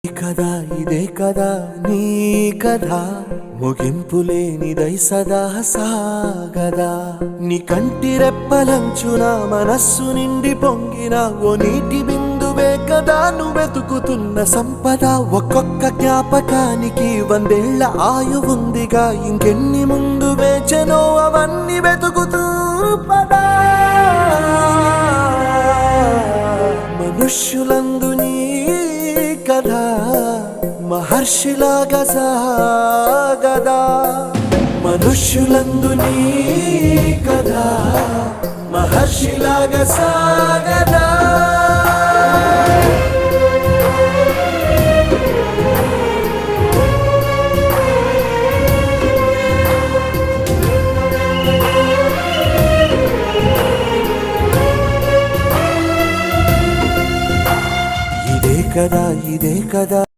కదా ఇదే కదా నీ కథ ముగింపులేనిదై సదా సాగదా నీ కంటి రెప్పలంచున మనస్సు నిండి పొంగిన ఓ నీటి బిందువే కదా నువ్వెతుకుతున్న సంపద ఒక్కొక్క జ్ఞాపకానికి 100 ఏళ్ల ఆయువుందిగా ఇంకెన్ని ముందు వేచనో అవన్నీ వెతుకుతూ పదా మనుష్యులందు నీ కథ మహర్షిలాగా సాగదా మనుష్యులందు నీ కథ మహర్షిలాగా సాగదా ఇదే కదా